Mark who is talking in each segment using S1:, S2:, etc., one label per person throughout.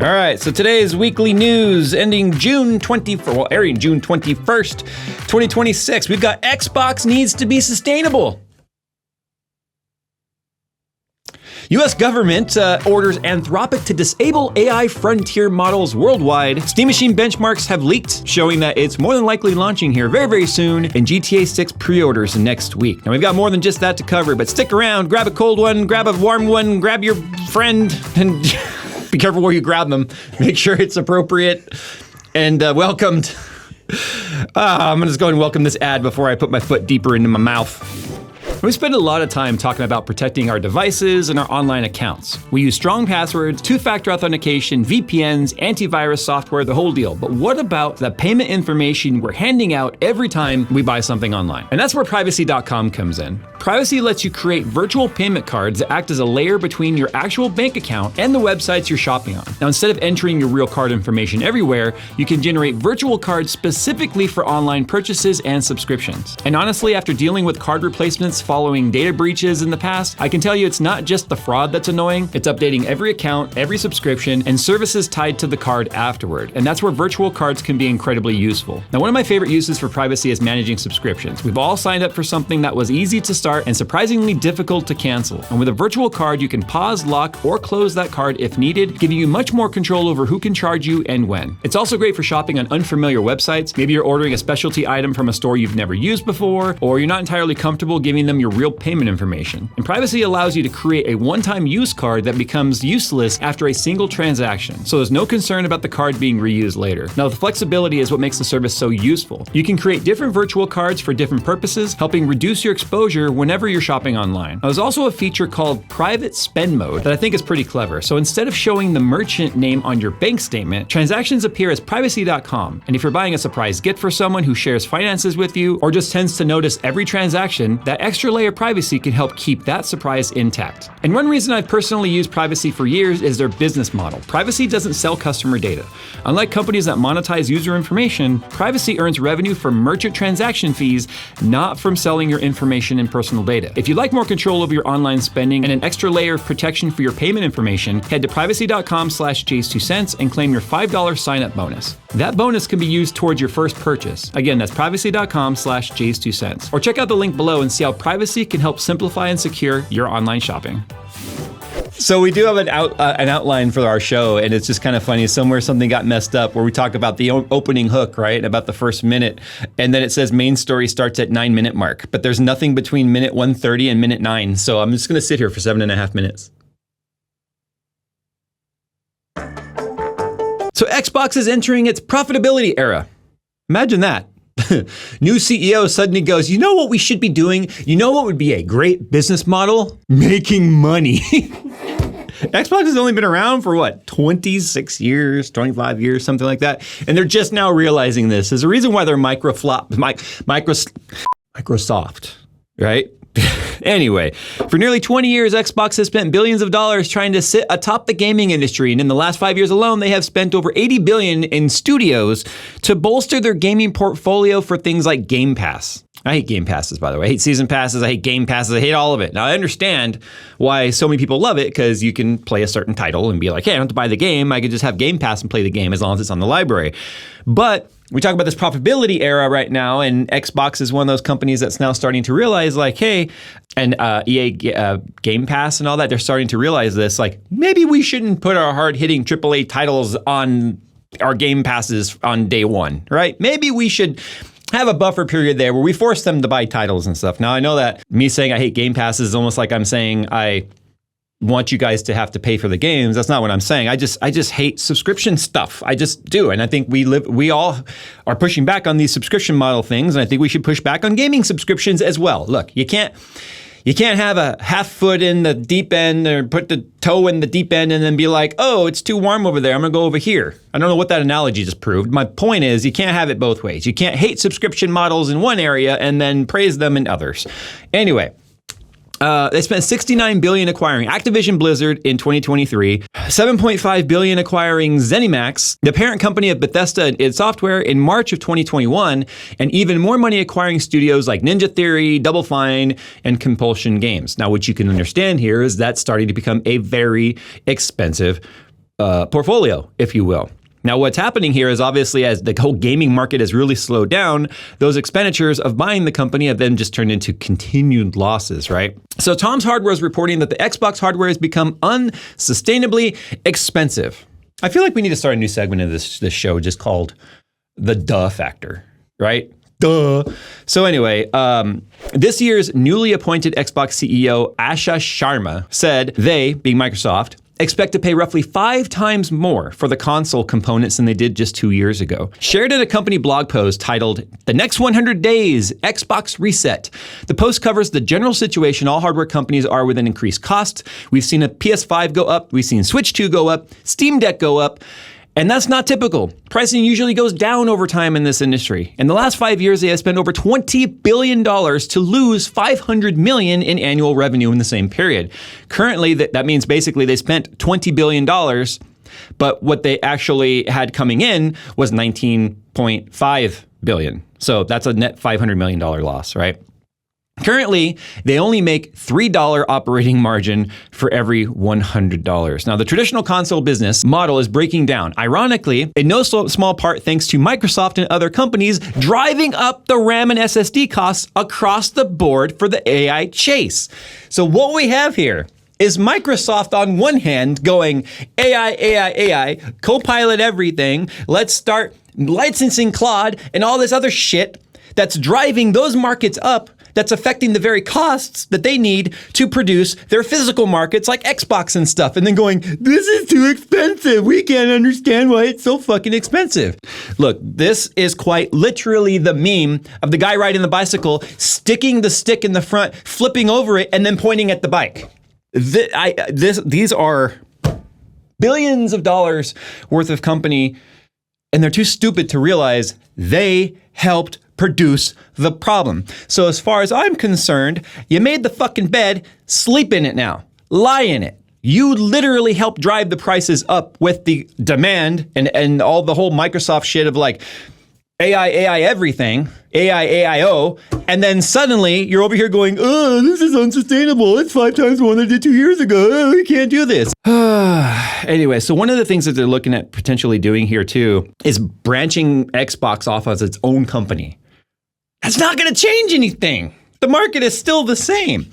S1: All right, so today's weekly news ending airing June 21st, 2026. We've got Xbox needs to be sustainable. U.S. government orders Anthropic to disable AI frontier models worldwide. Steam Machine benchmarks have leaked, showing that it's more than likely launching here very, very soon, and GTA 6 pre-orders next week. Now, we've got more than just that to cover, but stick around, grab a cold one, grab a warm one, grab your friend, and be careful where you grab them. Make sure it's appropriate and welcomed. I'm gonna just go and welcome this ad before I put my foot deeper into my mouth. We spend a lot of time talking about protecting our devices and our online accounts. We use strong passwords, two-factor authentication, VPNs, antivirus software, the whole deal. But what about the payment information we're handing out every time we buy something online? And that's where privacy.com comes in. Privacy lets you create virtual payment cards that act as a layer between your actual bank account and the websites you're shopping on. Now, instead of entering your real card information everywhere, you can generate virtual cards specifically for online purchases and subscriptions. And honestly, after dealing with card replacements following data breaches in the past, I can tell you it's not just the fraud that's annoying, it's updating every account, every subscription, and services tied to the card afterward. And that's where virtual cards can be incredibly useful. Now, one of my favorite uses for privacy is managing subscriptions. We've all signed up for something that was easy to start and surprisingly difficult to cancel. And with a virtual card, you can pause, lock, or close that card if needed, giving you much more control over who can charge you and when. It's also great for shopping on unfamiliar websites. Maybe you're ordering a specialty item from a store you've never used before, or you're not entirely comfortable giving them your real payment information. And privacy allows you to create a one-time use card that becomes useless after a single transaction. So there's no concern about the card being reused later. Now, the flexibility is what makes the service so useful. You can create different virtual cards for different purposes, helping reduce your exposure whenever you're shopping online. Now, there's also a feature called private spend mode that I think is pretty clever. So instead of showing the merchant name on your bank statement, transactions appear as privacy.com. And if you're buying a surprise gift for someone who shares finances with you or just tends to notice every transaction, that extra layer of privacy can help keep that surprise intact. And one reason I've personally used privacy for years is their business model. Privacy doesn't sell customer data. Unlike companies that monetize user information, privacy earns revenue from merchant transaction fees, not from selling your information and personal data. If you'd like more control over your online spending and an extra layer of protection for your payment information, head to privacy.com/Jays2Cents and claim your $5 sign-up bonus. That bonus can be used towards your first purchase. Again, that's privacy.com/Jays2Cents. Or check out the link below and see how privacy can help simplify and secure your online shopping. So we do have an outline for our show, and it's just kind of funny. Somewhere something got messed up where we talk about the opening hook, right? About the first minute. And then it says main story starts at 9-minute mark. But there's nothing between minute 1:30 and minute 9. So I'm just going to sit here for 7.5 minutes. So Xbox is entering its profitability era. Imagine that. New CEO suddenly goes, you know what we should be doing? You know what would be a great business model? Making money. Xbox has only been around for what, 26 years, 25 years, something like that. And they're just now realizing this. There's a reason why they're Microsoft, right? Anyway, for nearly 20 years, Xbox has spent billions of dollars trying to sit atop the gaming industry. And in the last 5 years alone, they have spent over $80 billion in studios to bolster their gaming portfolio for things like Game Pass. I hate Game Passes, by the way. I hate season passes. I hate Game Passes. I hate all of it. Now, I understand why so many people love it, because you can play a certain title and be like, hey, I don't have to buy the game. I could just have Game Pass and play the game as long as it's on the library. But we talk about this profitability era right now, and Xbox is one of those companies that's now starting to realize, like, hey, and EA Game Pass and all that, they're starting to realize this, like, maybe we shouldn't put our hard-hitting AAA titles on our Game Passes on day one, right? Maybe we should have a buffer period there where we force them to buy titles and stuff. Now, I know that me saying I hate Game Passes is almost like I'm saying I want you guys to have to pay for the games. That's not what I'm saying. I just hate subscription stuff. I just do. And I think we all are pushing back on these subscription model things. And I think we should push back on gaming subscriptions as well. Look, you can't have a half foot in the deep end or put the toe in the deep end and then be like, oh, it's too warm over there. I'm going to go over here. I don't know what that analogy just proved. My point is you can't have it both ways. You can't hate subscription models in one area and then praise them in others. Anyway, they spent $69 billion acquiring Activision Blizzard in 2023, $7.5 billion acquiring ZeniMax, the parent company of Bethesda and id Software, in March of 2021, and even more money acquiring studios like Ninja Theory, Double Fine, and Compulsion Games. Now, what you can understand here is that's starting to become a very expensive portfolio, if you will. Now, what's happening here is obviously as the whole gaming market has really slowed down, those expenditures of buying the company have then just turned into continued losses, right? So Tom's Hardware is reporting that the Xbox hardware has become unsustainably expensive. I feel like we need to start a new segment of this show just called the Duh Factor, right? Duh. So anyway, this year's newly appointed Xbox CEO, Asha Sharma, said they, being Microsoft, expect to pay roughly 5 times more for the console components than they did just 2 years ago. Shared in a company blog post titled, "The Next 100 Days, Xbox Reset." The post covers the general situation all hardware companies are with an increased cost. We've seen a PS5 go up, we've seen Switch 2 go up, Steam Deck go up, and that's not typical. Pricing usually goes down over time in this industry. In the last 5 years, they have spent over $20 billion to lose $500 million in annual revenue in the same period. Currently, that means basically they spent $20 billion, but what they actually had coming in was $19.5 billion. So that's a net $500 million loss, right? Currently, they only make $3 operating margin for every $100. Now, the traditional console business model is breaking down, ironically, in no small part thanks to Microsoft and other companies driving up the RAM and SSD costs across the board for the AI chase. So what we have here is Microsoft on one hand going AI, Copilot everything, let's start licensing Claude and all this other shit that's driving those markets up, that's affecting the very costs that they need to produce their physical markets like Xbox and stuff, and then going, this is too expensive. We can't understand why it's so fucking expensive. Look, this is quite literally the meme of the guy riding the bicycle, sticking the stick in the front, flipping over it, and then pointing at the bike. These are billions of dollars worth of company, and they're too stupid to realize they helped produce the problem. So as far as I'm concerned, you made the fucking bed, sleep in it now, lie in it. You literally helped drive the prices up with the demand and all the whole Microsoft shit of like AI everything, AIO, and then suddenly you're over here going, oh, this is unsustainable. It's 5 times more than I did 2 years ago. Oh, we can't do this. Anyway, so one of the things that they're looking at potentially doing here too is branching Xbox off as its own company. That's not going to change anything. The market is still the same.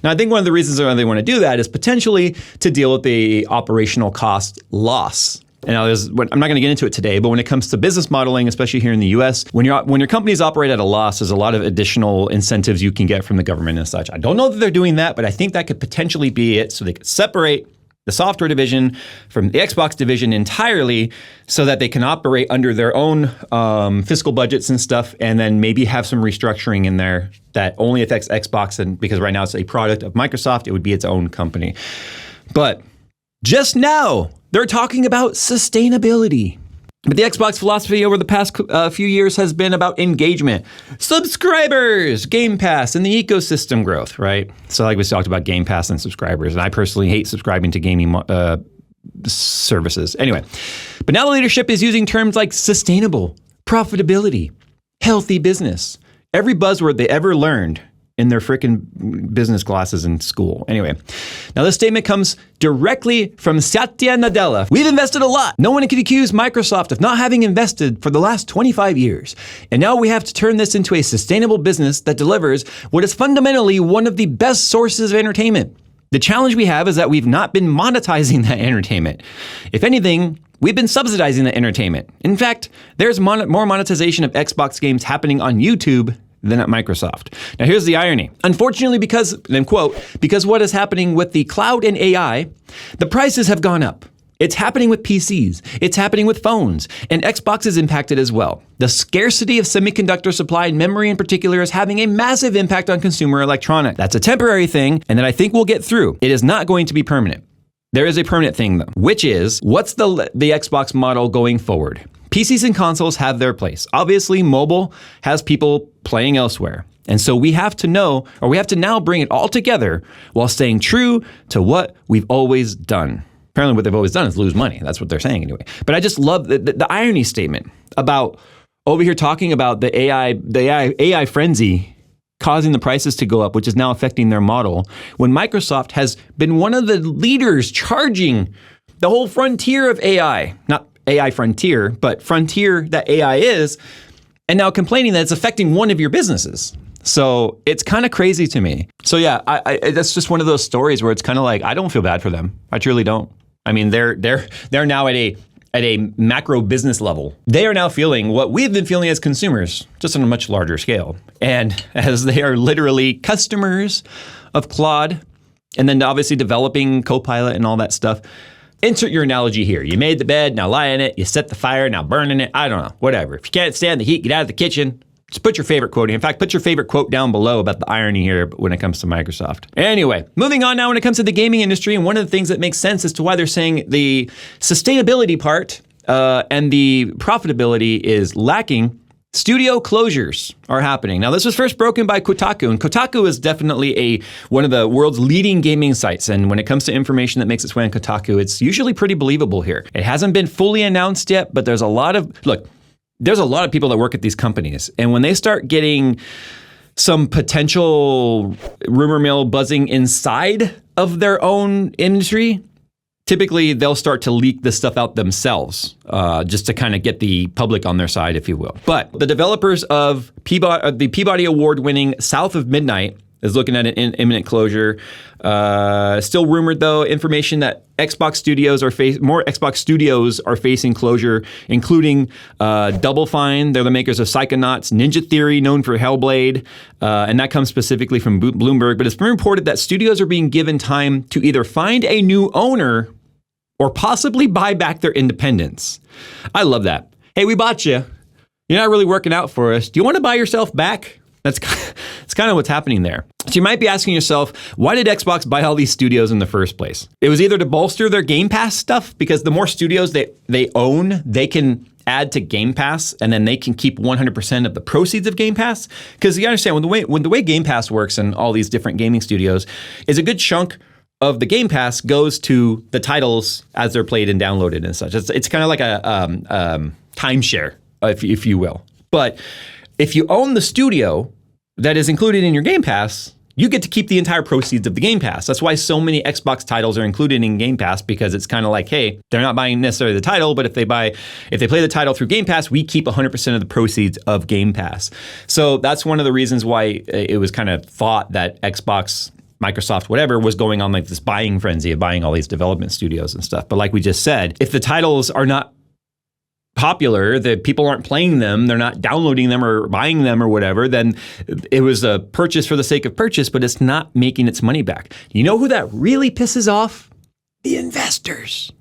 S1: Now, I think one of the reasons why they want to do that is potentially to deal with the operational cost loss. And now I'm not going to get into it today, but when it comes to business modeling, especially here in the US, when your companies operate at a loss, there's a lot of additional incentives you can get from the government and such. I don't know that they're doing that, but I think that could potentially be it. So they could separate the software division from the Xbox division entirely so that they can operate under their own fiscal budgets and stuff, and then maybe have some restructuring in there that only affects Xbox, and because right now it's a product of Microsoft, it would be its own company. But just now, they're talking about sustainability. But the Xbox philosophy over the past few years has been about engagement, subscribers, Game Pass, and the ecosystem growth, right? So like we talked about Game Pass and subscribers, and I personally hate subscribing to gaming services. Anyway, but now the leadership is using terms like sustainable, profitability, healthy business, every buzzword they ever learned in their frickin' business classes in school. Anyway, now this statement comes directly from Satya Nadella. We've invested a lot. No one can accuse Microsoft of not having invested for the last 25 years. And now we have to turn this into a sustainable business that delivers what is fundamentally one of the best sources of entertainment. The challenge we have is that we've not been monetizing that entertainment. If anything, we've been subsidizing that entertainment. In fact, there's more monetization of Xbox games happening on YouTube than at Microsoft. Now here's the irony. Unfortunately, because what is happening with the cloud and AI, the prices have gone up. It's happening with PCs, it's happening with phones, and Xbox is impacted as well. The scarcity of semiconductor supply and memory in particular is having a massive impact on consumer electronics. That's a temporary thing, and that I think we'll get through. It is not going to be permanent. There is a permanent thing though, which is, what's the Xbox model going forward? PCs and consoles have their place. Obviously, mobile has people playing elsewhere. And so we have to now bring it all together while staying true to what we've always done. Apparently what they've always done is lose money. That's what they're saying anyway. But I just love the irony statement about over here talking about the AI frenzy causing the prices to go up, which is now affecting their model, when Microsoft has been one of the leaders charging the whole frontier of AI, not AI frontier, but frontier that AI is, and now complaining that it's affecting one of your businesses. So it's kind of crazy to me. So yeah, that's just one of those stories where it's kind of like, I don't feel bad for them. I truly don't. I mean, they're now at a macro business level. They are now feeling what we've been feeling as consumers, just on a much larger scale. And as they are literally customers of Claude, and then obviously developing Copilot and all that stuff. Insert your analogy here. You made the bed, now lie in it. You set the fire, now burn in it. I don't know, whatever. If you can't stand the heat, get out of the kitchen. Just put your favorite quote in. In fact, put your favorite quote down below about the irony here when it comes to Microsoft. Anyway, moving on now when it comes to the gaming industry, and one of the things that makes sense as to why they're saying the sustainability part and the profitability is lacking. Studio closures are happening. Now, this was first broken by Kotaku, and Kotaku is definitely one of the world's leading gaming sites. And when it comes to information that makes its way on Kotaku, it's usually pretty believable here. It hasn't been fully announced yet, but there's a lot of people that work at these companies. And when they start getting some potential rumor mill buzzing inside of their own industry, typically they'll start to leak this stuff out themselves, just to kind of get the public on their side, if you will. But the developers of the Peabody Award-winning South of Midnight is looking at an imminent closure. Still rumored, though, information that more Xbox studios are facing closure, including Double Fine. They're the makers of Psychonauts, Ninja Theory, known for Hellblade, and that comes specifically from Bloomberg. But it's been reported that studios are being given time to either find a new owner or possibly buy back their independence. I love that. Hey, we bought you. You're not really working out for us. Do you want to buy yourself back? That's kind of what's happening there. So you might be asking yourself, why did Xbox buy all these studios in the first place? It was either to bolster their Game Pass stuff, because the more studios they own, they can add to Game Pass, and then they can keep 100% of the proceeds of Game Pass. Because you understand, when the way Game Pass works and all these different gaming studios is a good chunk of the Game Pass goes to the titles as they're played and downloaded and such. It's kind of like a timeshare, if you will. But if you own the studio that is included in your Game Pass, you get to keep the entire proceeds of the Game Pass. That's why so many Xbox titles are included in Game Pass, because it's kind of like, hey, they're not buying necessarily the title, but if they play the title through Game Pass, we keep 100% of the proceeds of Game Pass. So that's one of the reasons why it was kind of thought that Xbox, Microsoft, whatever, was going on like this buying frenzy of buying all these development studios and stuff. But like we just said, if the titles are not popular, the people aren't playing them, they're not downloading them or buying them or whatever, then it was a purchase for the sake of purchase, but it's not making its money back. You know who that really pisses off? The investors.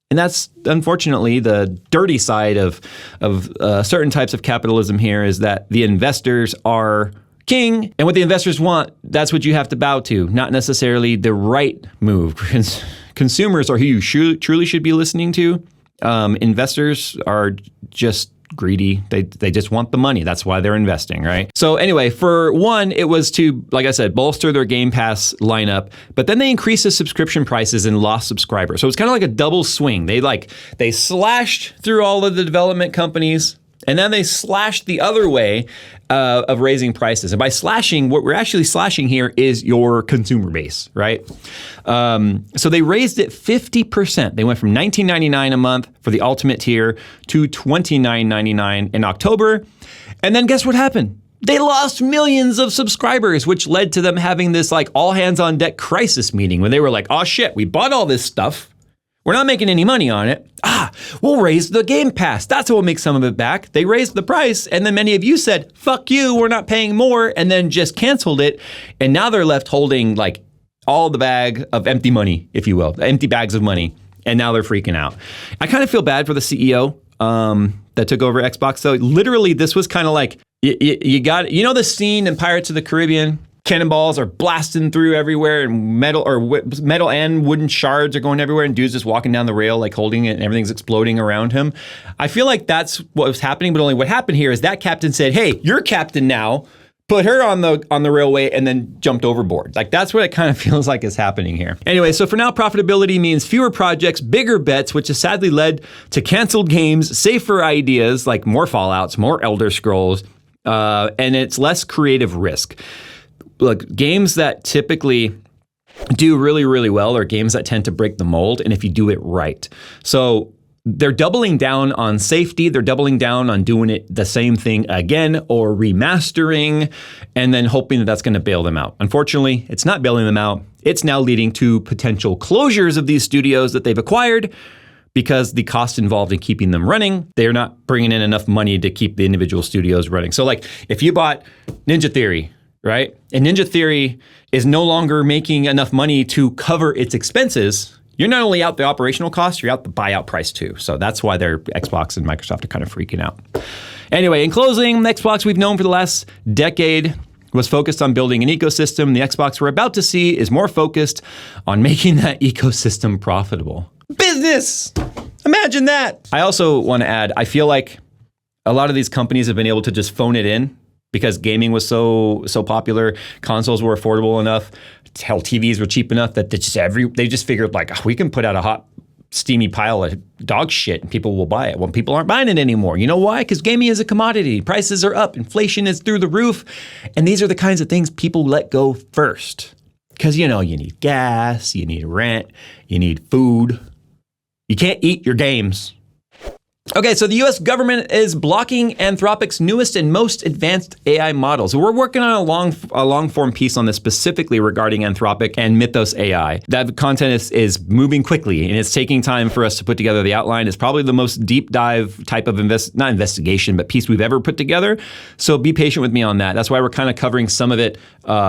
S1: And that's unfortunately the dirty side of certain types of capitalism here, is that the investors are king, and what the investors want, that's what you have to bow to, not necessarily the right move. Consumers are who you truly should be listening to. Investors are just greedy. They just want the money. That's why they're investing, right? So anyway, for one, it was to, like I said, bolster their Game Pass lineup, but then they increased the subscription prices and lost subscribers. So it's kind of like a double swing. They slashed through all of the development companies, and then they slashed the other way of raising prices. And by slashing, what we're actually slashing here is your consumer base, right? So they raised it 50%. They went from $19.99 a month for the ultimate tier to $29.99 in October. And then guess what happened? They lost millions of subscribers, which led to them having this like all hands on deck crisis meeting when they were like, oh shit, we bought all this stuff. We're not making any money on it. We'll raise the Game Pass. That's what will make some of it back. They raised the price, and then many of you said, fuck you, we're not paying more, and then just canceled it. And now they're left holding like all the bag of empty money, if you will, empty bags of money. And now they're freaking out. I kind of feel bad for the CEO that took over Xbox, though. Literally, this was kind of like, you got, you know the scene in Pirates of the Caribbean? Cannonballs are blasting through everywhere, and metal and wooden shards are going everywhere, and dude's just walking down the rail like holding it, and everything's exploding around him. I feel like that's what was happening, but only what happened here is that captain said, hey, you're captain now, put her on the railway, and then jumped overboard. Like, that's what it kind of feels like is happening here. Anyway, so for now, profitability means fewer projects, bigger bets, which has sadly led to canceled games, safer ideas like more Fallouts, more Elder Scrolls, and it's less creative risk. Look, games that typically do really, really well are games that tend to break the mold, and if you do it right. So they're doubling down on safety. They're doubling down on doing it the same thing again or remastering and then hoping that that's going to bail them out. Unfortunately, it's not bailing them out. It's now leading to potential closures of these studios that they've acquired because the cost involved in keeping them running, they're not bringing in enough money to keep the individual studios running. So like if you bought Ninja Theory, right? And Ninja Theory is no longer making enough money to cover its expenses, you're not only out the operational cost, you're out the buyout price too. So that's why their Xbox and Microsoft are kind of freaking out. Anyway, in closing, Xbox we've known for the last decade was focused on building an ecosystem. The Xbox we're about to see is more focused on making that ecosystem profitable. Business! Imagine that! I also want to add, I feel like a lot of these companies have been able to just phone it in because gaming was so popular, consoles were affordable enough, hell, TVs were cheap enough that they just figured like, oh, we can put out a hot, steamy pile of dog shit and people will buy it. Well, people aren't buying it anymore. You know why? Because gaming is a commodity. Prices are up. Inflation is through the roof. And these are the kinds of things people let go first. Because, you need gas, you need rent, you need food. You can't eat your games. Okay, so the US government is blocking Anthropic's newest and most advanced AI models. We're working on a long form piece on this specifically regarding Anthropic and Mythos AI. That content is moving quickly and it's taking time for us to put together the outline. It's probably the most deep dive type of not investigation, but piece we've ever put together. So be patient with me on that. That's why we're kind of covering some of it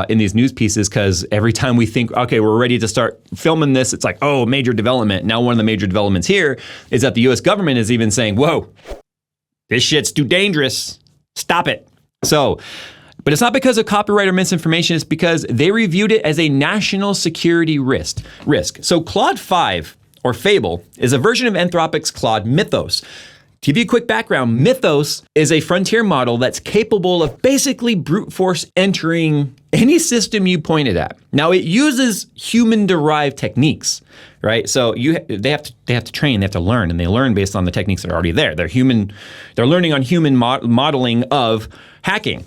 S1: in these news pieces, because every time we think, okay, we're ready to start filming this, it's like, oh, major development. Now one of the major developments here is that the US government is even saying, whoa, this shit's too dangerous. Stop it. So, but it's not because of copyright or misinformation. It's because they reviewed it as a national security risk. So Claude 5, or Fable, is a version of Anthropic's Claude Mythos. To give you a quick background, Mythos is a frontier model that's capable of basically brute force entering any system you point it at. Now, it uses human-derived techniques, right? So they have to train, they have to learn, and they learn based on the techniques that are already there. They're learning on human modeling of hacking,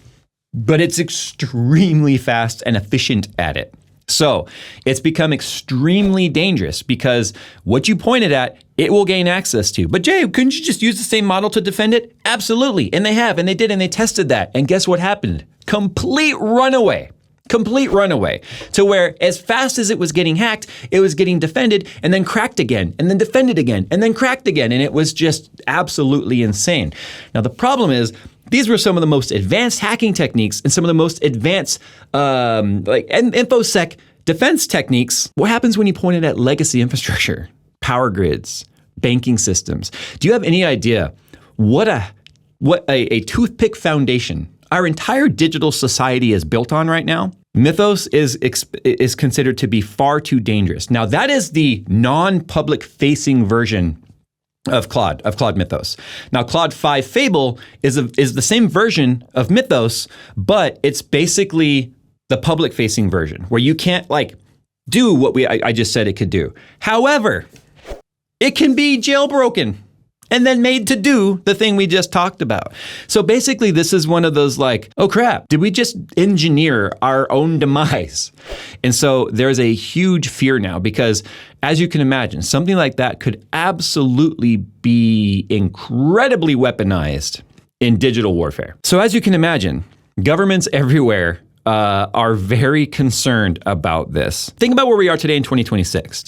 S1: but it's extremely fast and efficient at it. So it's become extremely dangerous because what you pointed at, it will gain access to. But Jay, couldn't you just use the same model to defend it? Absolutely. And they have, and they did, and they tested that. And guess what happened? Complete runaway to where as fast as it was getting hacked, it was getting defended and then cracked again and then defended again and then cracked again. And it was just absolutely insane. Now, the problem is, these were some of the most advanced hacking techniques and some of the most advanced InfoSec defense techniques. What happens when you point it at legacy infrastructure, power grids, banking systems? Do you have any idea what a toothpick foundation our entire digital society is built on right now? Mythos is considered to be far too dangerous. Now, that is the non-public facing version of Claude Mythos. Now, Claude 5 Fable is the same version of Mythos, but it's basically the public-facing version where you can't do what I just said it could do. However, it can be jailbroken and then made to do the thing we just talked about. So basically, this is one of those oh crap, did we just engineer our own demise? And so there's a huge fear now because, as you can imagine, something like that could absolutely be incredibly weaponized in digital warfare. So as you can imagine, governments everywhere are very concerned about this. Think about where we are today in 2026.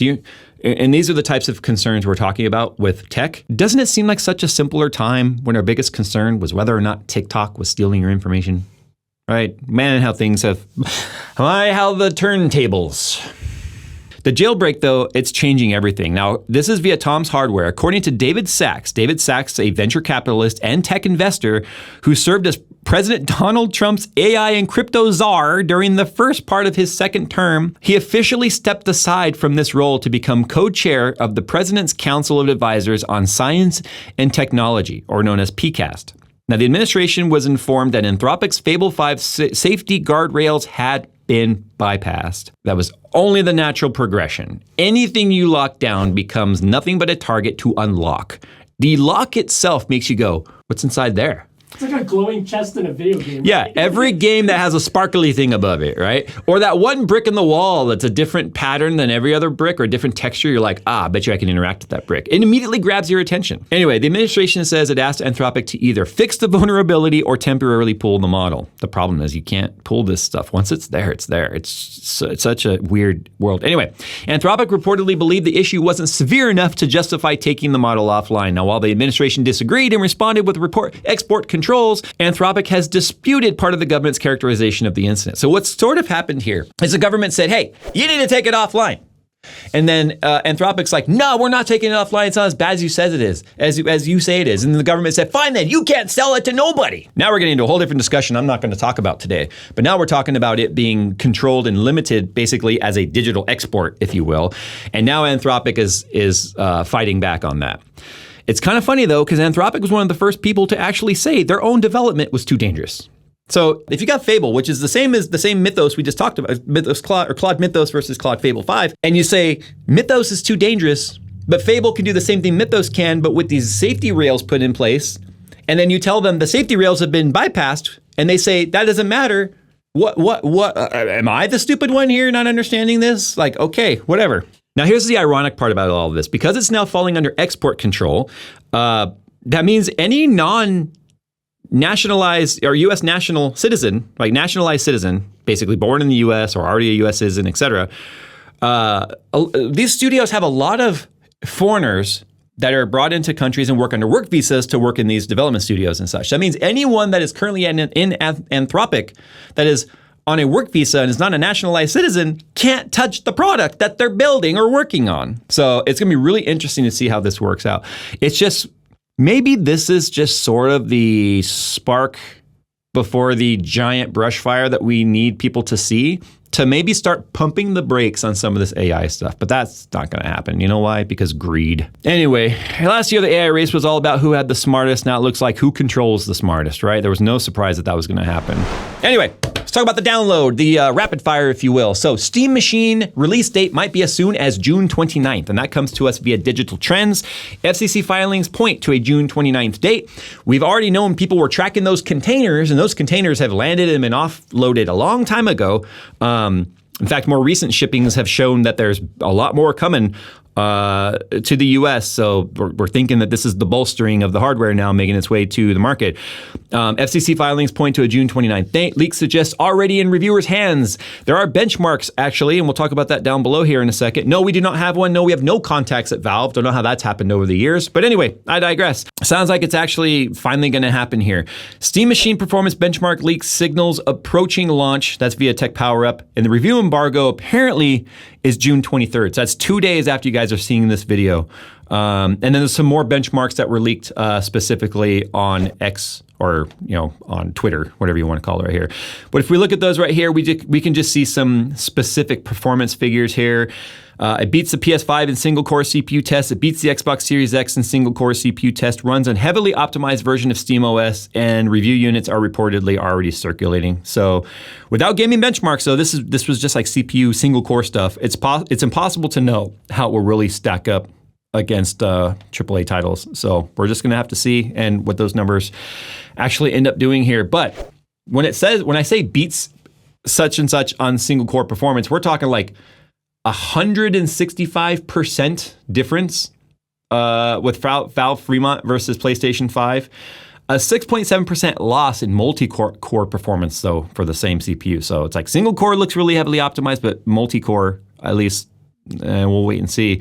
S1: And these are the types of concerns we're talking about with tech. Doesn't it seem like such a simpler time when our biggest concern was whether or not TikTok was stealing your information? Right? Man, how things have... how the turntables. The jailbreak, though, it's changing everything. Now, this is via Tom's Hardware. According to David Sachs, a venture capitalist and tech investor who served as President Donald Trump's AI and crypto czar during the first part of his second term, he officially stepped aside from this role to become co-chair of the President's Council of Advisors on Science and Technology, or known as PCAST. Now, the administration was informed that Anthropic's Fable 5 safety guardrails had been bypassed. That was only the natural progression. Anything you lock down becomes nothing but a target to unlock. The lock itself makes you go, what's inside there?
S2: It's like a glowing chest in a video game.
S1: Yeah,
S2: right?
S1: every game that has a sparkly thing above it, right? Or that one brick in the wall that's a different pattern than every other brick or a different texture, you're like, I bet you I can interact with that brick. It immediately grabs your attention. Anyway, the administration says it asked Anthropic to either fix the vulnerability or temporarily pull the model. The problem is you can't pull this stuff. Once it's there, it's there. It's such a weird world. Anyway, Anthropic reportedly believed the issue wasn't severe enough to justify taking the model offline. Now, while the administration disagreed and responded with export controls, Anthropic has disputed part of the government's characterization of the incident. So what's sort of happened here is the government said, hey, you need to take it offline. And then Anthropic's like, no, we're not taking it offline. It's not as bad as you says it is, as you say it is. And the government said, fine then, you can't sell it to nobody. Now we're getting into a whole different discussion I'm not going to talk about today. But now we're talking about it being controlled and limited basically as a digital export, if you will. And now Anthropic is fighting back on that. It's kind of funny though, because Anthropic was one of the first people to actually say their own development was too dangerous. So if you got Fable, which is the same mythos we just talked about, Claude Mythos versus Claude Fable 5, and you say Mythos is too dangerous, but Fable can do the same thing Mythos can, but with these safety rails put in place, and then you tell them the safety rails have been bypassed, and they say that doesn't matter. What? Am I the stupid one here not understanding this? Like, okay, whatever. Now, here's the ironic part about all of this. Because it's now falling under export control, that means any non-nationalized or U.S. national citizen, like nationalized citizen, basically born in the U.S. or already a U.S. citizen, et cetera, these studios have a lot of foreigners that are brought into countries and work under work visas to work in these development studios and such. That means anyone that is currently in Anthropic that is on a work visa and is not a nationalized citizen can't touch the product that they're building or working on. So it's going to be really interesting to see how this works out. It's just, maybe this is just sort of the spark before the giant brush fire that we need people to see to maybe start pumping the brakes on some of this AI stuff. But that's not going to happen. You know why? Because greed. Anyway, last year the AI race was all about who had the smartest. Now it looks like who controls the smartest, right? There was no surprise that was going to happen. Anyway, let's talk about the download, the rapid fire, if you will. So Steam Machine release date might be as soon as June 29th, and that comes to us via Digital Trends. FCC filings point to a June 29th date. We've already known people were tracking those containers, and those containers have landed and been offloaded a long time ago. In fact, more recent shippings have shown that there's a lot more coming to the US. So we're thinking that this is the bolstering of the hardware now making its way to the market. FCC filings point to a June 29th date. Leaks suggest already in reviewers' hands. There are benchmarks, actually, and we'll talk about that down below here in a second. No, we do not have one. No, we have no contacts at Valve. Don't know how that's happened over the years. But anyway, I digress. Sounds like it's actually finally going to happen here. Steam Machine performance benchmark leaks signals approaching launch. That's via Tech Power Up. And the review embargo apparently is June 23rd. So that's 2 days after you guys are seeing this video. And then there's some more benchmarks that were leaked specifically on X or on Twitter, whatever you want to call it right here. But if we look at those right here, we can just see some specific performance figures here. It beats the PS5 in single-core CPU test. It beats the Xbox Series X in single-core CPU test. Runs on heavily optimized version of SteamOS, and review units are reportedly already circulating. So, without gaming benchmarks, though, this was just like CPU single-core stuff. It's impossible to know how it will really stack up against AAA titles. So we're just going to have to see and what those numbers actually end up doing here. But when I say beats such and such on single-core performance, we're talking like 165% difference with Valve Fremont versus PlayStation 5. A 6.7% loss in multi-core performance, though, for the same CPU. So it's like single-core looks really heavily optimized, but multi-core, at least, we'll wait and see.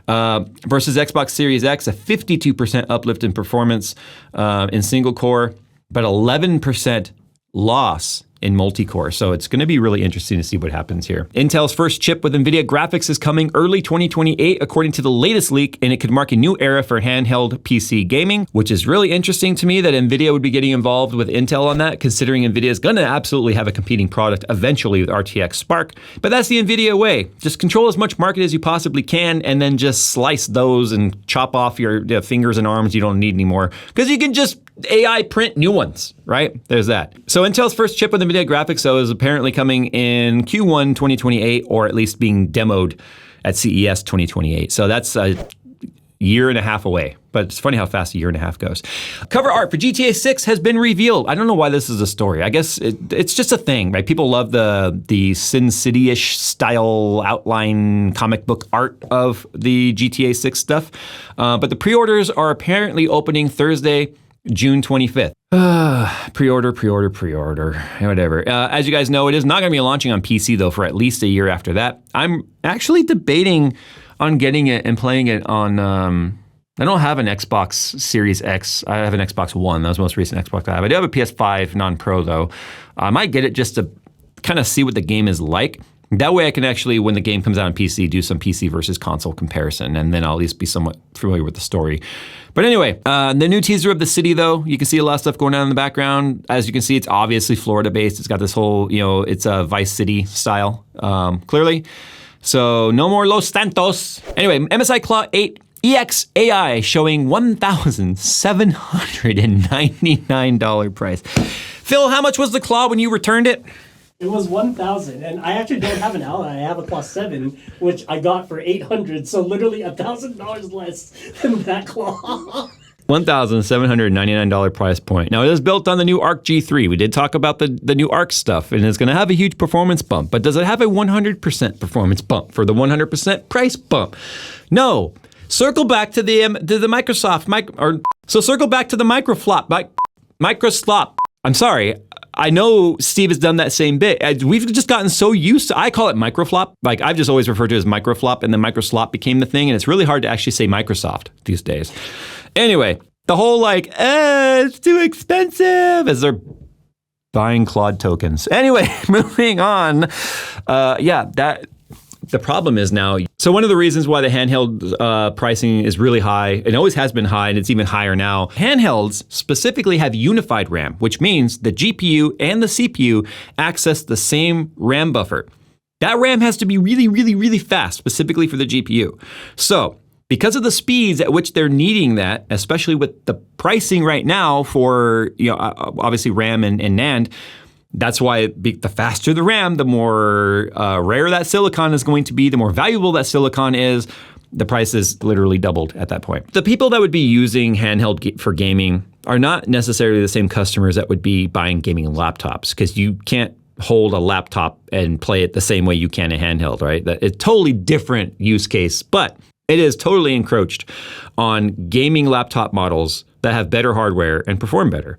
S1: Versus Xbox Series X, a 52% uplift in performance in single-core, but 11% loss in multi-core. So it's going to be really interesting to see what happens here. Intel's first chip with NVIDIA graphics is coming early 2028, according to the latest leak, and it could mark a new era for handheld PC gaming, which is really interesting to me that NVIDIA would be getting involved with Intel on that, considering NVIDIA is going to absolutely have a competing product eventually with RTX Spark. But that's the NVIDIA way. Just control as much market as you possibly can, and then just slice those and chop off your fingers and arms you don't need anymore, because you can just AI print new ones, right? There's that. So Intel's first chip with NVIDIA graphics, though, is apparently coming in Q1 2028, or at least being demoed at CES 2028. So that's year and a half away. But it's funny how fast a year and a half goes. Cover art for GTA 6 has been revealed. I don't know why this is a story. I guess it's just a thing, right? People love the Sin City-ish style outline comic book art of the GTA 6 stuff. But the pre-orders are apparently opening Thursday, June 25th. Pre-order, whatever. As you guys know, it is not going to be launching on PC, though, for at least a year after that. I'm actually debating on getting it and playing it on... I don't have an Xbox Series X. I have an Xbox One. That was the most recent Xbox I have. I do have a PS5 non-Pro, though. I might get it just to kind of see what the game is like. That way I can actually, when the game comes out on PC, do some PC versus console comparison, and then I'll at least be somewhat familiar with the story. But anyway, the new teaser of the city, though, you can see a lot of stuff going on in the background. As you can see, it's obviously Florida-based. It's got this whole, it's a Vice City style, clearly. So no more Los Santos. Anyway, MSI Claw 8 EXAI showing $1,799 price. Phil, how much was the Claw when you returned it?
S2: It was 1,000, and I actually don't have an Ally. I have a Claw 7, which I got for 800, so literally $1,000 less than that Claw.
S1: $1,799 price point. Now, it is built on the new Arc G3. We did talk about the new Arc stuff, and it's going to have a huge performance bump. But does it have a 100% performance bump for the 100% price bump? No. Circle back to the Microsoft, circle back to the microslop. I'm sorry. I know Steve has done that same bit. We've just gotten so used to, I call it microflop. Like I've just always referred to it as microflop, and then microslop became the thing, and it's really hard to actually say Microsoft these days. Anyway, the whole it's too expensive as they're buying Claude tokens. Anyway, moving on. The problem is now, so one of the reasons why the handheld pricing is really high, and always has been high, and it's even higher now, handhelds specifically have unified RAM, which means the GPU and the CPU access the same RAM buffer. That RAM has to be really, really, really fast, specifically for the GPU. So, because of the speeds at which they're needing that, especially with the pricing right now for, obviously RAM and NAND, that's why the faster the RAM, the more rare that silicon is going to be, the more valuable that silicon is. The price is literally doubled at that point. The people that would be using handheld for gaming are not necessarily the same customers that would be buying gaming laptops, because you can't hold a laptop and play it the same way you can a handheld, right? It's a totally different use case, but it is totally encroached on gaming laptop models that have better hardware and perform better.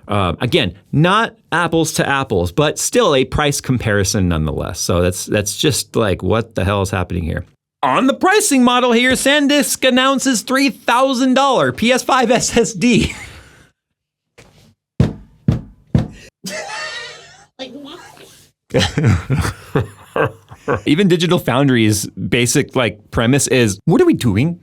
S1: Again, not apples to apples, but still a price comparison nonetheless. So that's just like, what the hell is happening here? On the pricing model here, SanDisk announces $3,000 PS5 SSD.
S2: Like what?
S1: Even Digital Foundry's basic premise is, what are we doing?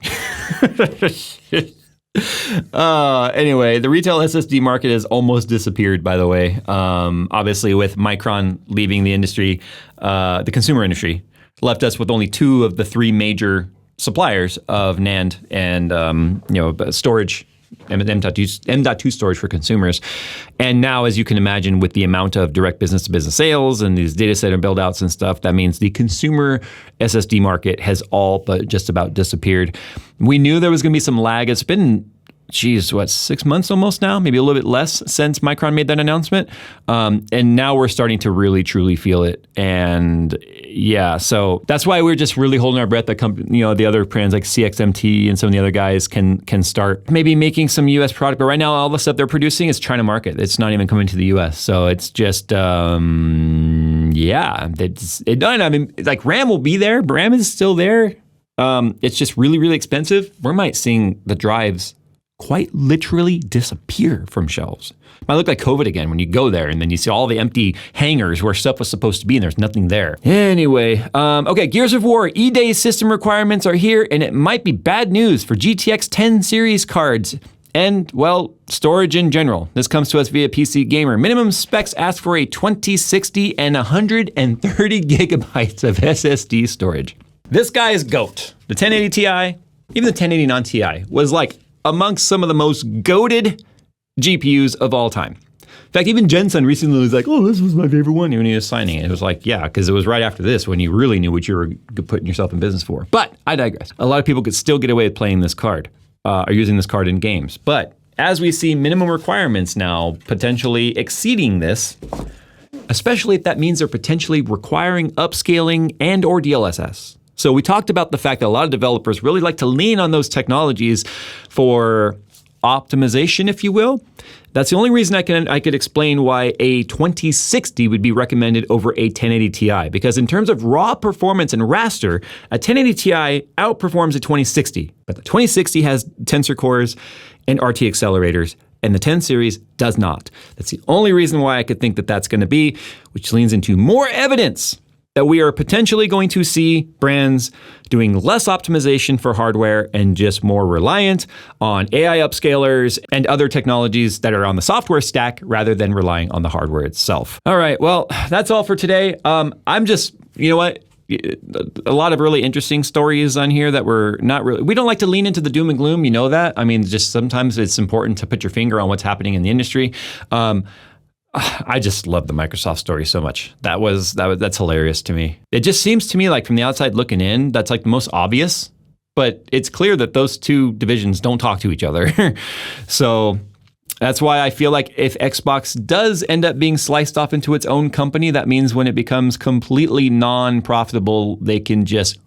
S1: Anyway, the retail SSD market has almost disappeared, by the way. Obviously, with Micron leaving the industry, the consumer industry left us with only 2 of the 3 major suppliers of NAND and storage, M.2 storage for consumers. And now, as you can imagine, with the amount of direct business-to-business sales and these data center build-outs and stuff, that means the consumer SSD market has all but just about disappeared. We knew there was going to be some lag. It's been, 6 months almost now, maybe a little bit less since Micron made that announcement. And now we're starting to really, truly feel it. And yeah, so that's why we're just really holding our breath that the other brands like CXMT and some of the other guys can start maybe making some US product. But right now, all the stuff they're producing is China market. It's not even coming to the US. So it's just, RAM will be there. RAM is still there. It's just really, really expensive. We might seeing the drives quite literally disappear from shelves. It might look like COVID again when you go there and then you see all the empty hangars where stuff was supposed to be and there's nothing there. Anyway, okay, Gears of War E-Day system requirements are here, and it might be bad news for GTX 10 series cards and, well, storage in general. This comes to us via PC Gamer. Minimum specs ask for a 2060 and 130 gigabytes of SSD storage. This guy is GOAT. The 1080 Ti, even the 1080 non-Ti, was amongst some of the most goated GPUs of all time. In fact, even Jensen recently was like, oh, this was my favorite one when he was signing it. It was like, yeah, because it was right after this when you really knew what you were putting yourself in business for. But I digress. A lot of people could still get away with playing this card, or using this card in games. But as we see minimum requirements now potentially exceeding this, especially if that means they're potentially requiring upscaling and or DLSS. So we talked about the fact that a lot of developers really like to lean on those technologies for optimization, if you will. That's the only reason I could explain why a 2060 would be recommended over a 1080 Ti. Because in terms of raw performance and raster, a 1080 Ti outperforms a 2060. But the 2060 has tensor cores and RT accelerators, and the 10 series does not. That's the only reason why I could think that that's going to be, which leans into more evidence that we are potentially going to see brands doing less optimization for hardware and just more reliant on AI upscalers and other technologies that are on the software stack rather than relying on the hardware itself. All right, well, that's all for today. I'm just, you know what? A lot of really interesting stories on here that we're not really, we don't like to lean into the doom and gloom, you know that? I mean, just sometimes it's important to put your finger on what's happening in the industry. I just love the Microsoft story so much. That's hilarious to me. It just seems to me like from the outside looking in, that's like the most obvious, but it's clear that those two divisions don't talk to each other. So that's why I feel like if Xbox does end up being sliced off into its own company, that means when it becomes completely non-profitable, they can just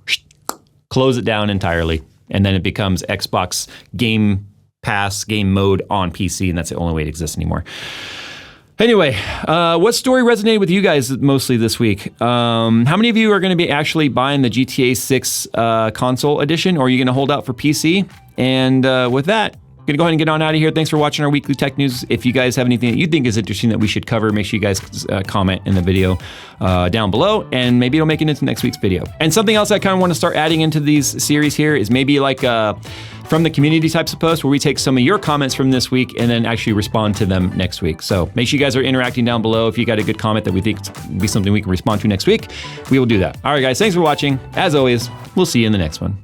S1: close it down entirely. And then it becomes Xbox Game Pass, game mode on PC, and that's the only way it exists anymore. Anyway, what story resonated with you guys mostly this week? How many of you are going to be actually buying the GTA 6 console edition, or are you going to hold out for PC? And with that, I'm going to go ahead and get on out of here. Thanks for watching our weekly tech news. If you guys have anything that you think is interesting that we should cover, make sure you guys comment in the video down below, and maybe it'll make it into next week's video. And something else I kind of want to start adding into these series here is maybe like from the community types of posts where we take some of your comments from this week and then actually respond to them next week. So make sure you guys are interacting down below. If you got a good comment that we think would be something we can respond to next week, we will do that. All right, guys, thanks for watching. As always, we'll see you in the next one.